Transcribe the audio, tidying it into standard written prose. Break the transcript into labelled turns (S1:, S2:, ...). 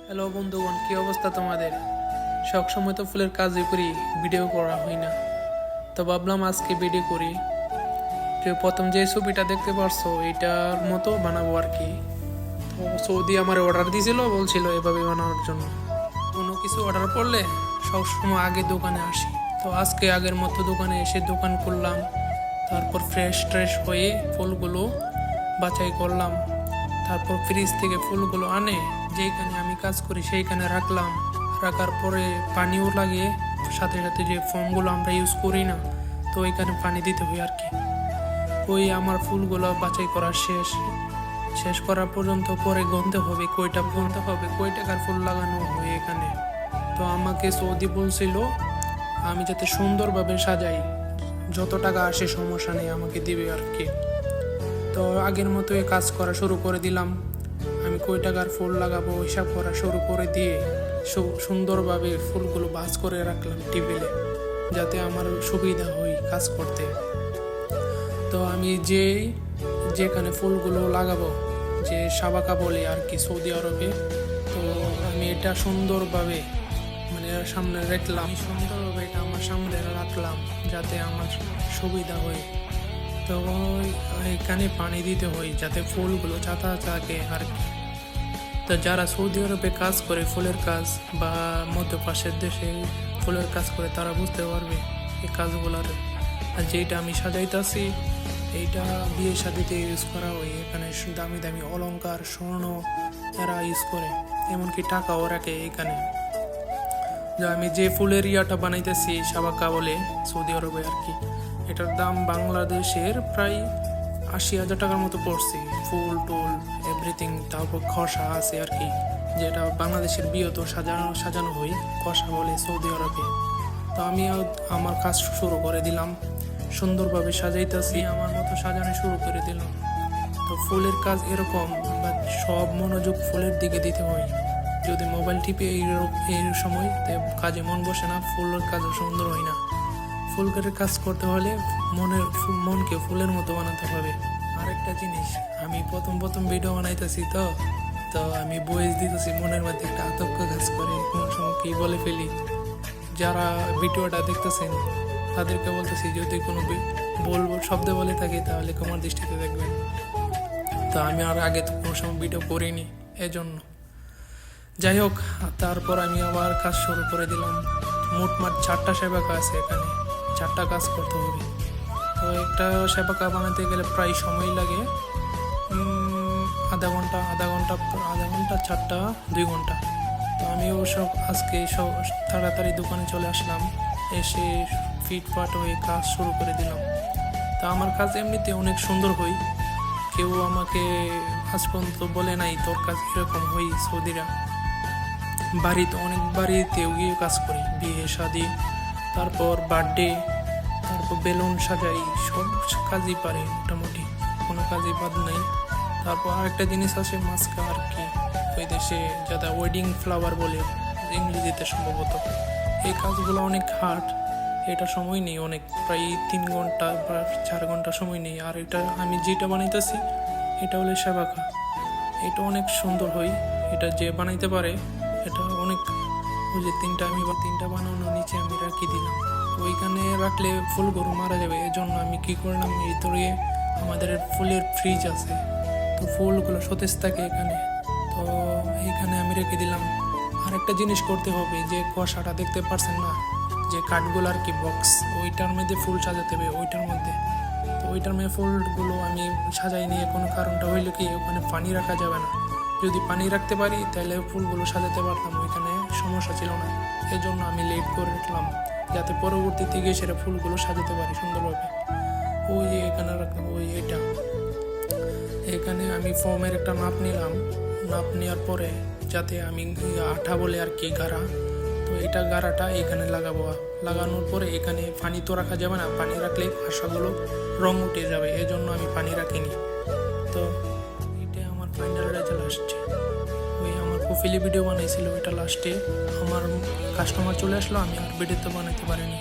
S1: Hello বন্ধুগণ, কি অবস্থা তোমাদের? সবসময় তো ফুলের কাজই করি, ভিডিও করা হয় না। তো ভাবলাম আজকে ভিডিও করি। তো প্রথম যে ছবিটা দেখতে পারছো এইটার মতো বানাবো আর কি। তো সৌদি আমার অর্ডার দিয়েছিল, বলছিল এভাবে বানানোর জন্য। কোনো কিছু অর্ডার করলে সবসময় আগে দোকানে আসি। তো আজকে আগের মতো দোকানে এসে দোকান করলাম। তারপর ফ্রেশ হয়ে ফুলগুলো বাছাই করলাম। তারপর ফ্রিজ থেকে ফুলগুলো আনে যেখানে আমি কাজ করি সেইখানে রাখার পরে পানিও লাগে, সাথে সাথে যে ফর্মগুলো আমরা ইউজ করি না, তো ওইখানে পানি দিতে হয় আর কি। ওই আমার ফুলগুলো বাছাই করা শেষ করা পর্যন্ত পরে গুনতে হবে কয় টাকার ফুল লাগানো হয় এখানে। তো আমাকে সৌদি বলছিল আমি যাতে সুন্দরভাবে সাজাই, যত টাকা আসে সমস্যা নেই, আমাকে দিবে আর কি। তো আগের মতোই কাজ করা শুরু করে দিলাম। আমি কয় টাকার ফুল লাগাবো হিসাব করা শুরু করে দিয়ে সুন্দরভাবে ফুলগুলো ভাঁজ করে রাখলাম টেবিলে, যাতে আমার সুবিধা হয় কাজ করতে। তো আমি যেখানে ফুলগুলো লাগাবো, যে সাবাকা বলে আর কি সৌদি আরবে, তো আমি এটা সুন্দরভাবে সামনে রাখলাম, এটা আমার সামনে রাখলাম যাতে আমার সুবিধা হয়। তো এখানে পানি দিতে হয় যাতে ফুলগুলো চাতা থাকে আর কি। তো যারা সৌদি আরবে কাজ করে ফুলের কাজ বা মধ্যপ্রাচ্যের দেশে ফুলের কাজ করে তারা বুঝতে পারবে এই কাজগুলোর। আর যেটা আমি সাজাইতেছি এইটা বিয়ে শাদিতে ইউজ করা হয়। এখানে দামি দামি অলংকার, স্বর্ণ এরা ইউজ করে, এমনকি টাকাও রাখে এখানে। যা আমি যে ফুলের ইয়াটা বানাইতেছি সাবাকা বলে সৌদি আরবে আর কি, এটার দাম বাংলাদেশের প্রায় 80,000 টাকার মতো পড়ছে। ফুল টুল এভরিথিং, তারপর খসা আছে আর কি, যেটা বাংলাদেশের বিয়ে তো সাজানো হয়, খসা বলে সৌদি আরবে। তো আমি আমার কাজ শুরু করে দিলাম, সুন্দরভাবে সাজাইতেছি, আমার মতো সাজানো শুরু করে দিলাম। তো ফুলের কাজ এরকম, সব মনোযোগ ফুলের দিকে দিতে হয়। যদি মোবাইল টিপে এই সময় কাজে মন বসে না, ফুলের কাজও সুন্দর হয় না। ফুলের কাজ করতে হলে মনকে ফুলের মতো বানাতে হবে। আরেকটা জিনিস, আমি প্রথম ভিডিও বানাইতেছি, তো আমি বয়েস দিতেছি, মনের মধ্যে একটা আতঙ্ক কাজ করে, কোনো সময় কি বলে ফেলি। যারা ভিডিওটা দেখতেছেন তাদেরকে বলতেছি, যদি কোনো শব্দ বলে থাকি তাহলে ক্ষমার দৃষ্টিতে দেখবেন। তো আমি আর আগে তো কোনো সময় ভিডিও করিনি, এজন্য। যাই হোক, তারপর আমি আবার কাজ শুরু করে দিলাম। মোটমাট 4টা সেবাকা আছে এখানে, 4টা কাজ করতে হবে। তো একটা সেবাকা বানাতে গেলে প্রায় সময় লাগে আধা ঘন্টা, 4টা 2 ঘন্টা। তো আমি অবশ্য আজকে সব তাড়াতাড়ি দোকানে চলে আসলাম, এসে ফিটফাট হয়ে কাজ শুরু করে দিলাম। তা আমার কাজ এমনিতে অনেক সুন্দর হয়, কেউ আমাকে আজ পর্যন্ত বলে নাই তোর কাজ এরকম হই। সৌদিরা অনেক বাড়িতেও গিয়ে কাজ করি, বিয়ে শাদি, তারপর বার্থডে, তারপর বেলুন সাজাই, সব কাজই পারি মোটামুটি, কোনো কাজই বাদ নাই। তারপর আরেকটা জিনিস আছে মাস্কা আর কি, ওই দেশে যারা ওয়েডিং ফ্লাওয়ার বলে ইংরেজিতে সম্ভবত। এই কাজগুলো অনেক হার্ড, এটা সময় নেই অনেক, প্রায় 3 ঘন্টা বা 4 ঘন্টা সময় নেই। আর এটা আমি যেটা বানাইতেছি এটা হলো সেবাকা, এটা অনেক সুন্দর হয়। এটা যে বানাইতে পারে এটা অনেক, ওই যে 3টা বানানোর নিচে আমি রাখি দিলাম। ওইখানে রাখলে ফুলগুলো মারা যাবে, এজন্য আমি কি করলাম, এই ধরে আমাদের ফুলের ফ্রিজ আছে, তো ফুলগুলো সতেজ থাকে এখানে, তো এইখানে আমি রেখে দিলাম। আর একটা জিনিস করতে হবে, যে কুয়াশাটা দেখতে পারছেন না, যে কাঠগুলো আর কি বক্স, ওইটার মধ্যে ফুল সাজাতে হবে ওইটার মধ্যে। তো ওইটার মধ্যে ফুলগুলো আমি সাজাই নিয়ে, কোনো কারণটা হইলো কি ওখানে পানি রাখা যাবে না। যদি পানি রাখতে পারি তাহলে ফুলগুলো সাজাতে পারতাম, ওইখানে সমস্যা ছিল না। এজন্য আমি লেট করে রাখলাম, যাতে পরবর্তীতে গিয়ে সেটা ফুলগুলো সাজাতে পারি সুন্দরভাবে। ওই এখানে রাখলাম, এখানে আমি ফর্মের একটা মাপ নিলাম। মাপ নেওয়ার পরে যাতে আমি আঠা বলে আর কি গাড়া, তো এটা গাড়াটা এখানে লাগানোর পরে এখানে পানি তো রাখা যাবে না, পানি রাখলে ভাষাগুলো রং উঠে যাবে, এজন্য আমি পানি রাখিনি। তো এটা আমার ফাইনাল রেজাল্ট আসছে। ওই আমার প্রোফাইলে ভিডিও বানাইছিল, ওইটা লাস্টে আমার কাস্টমার চলে আসলো, আমি আর ভিডিও তো বানাইতে পারিনি।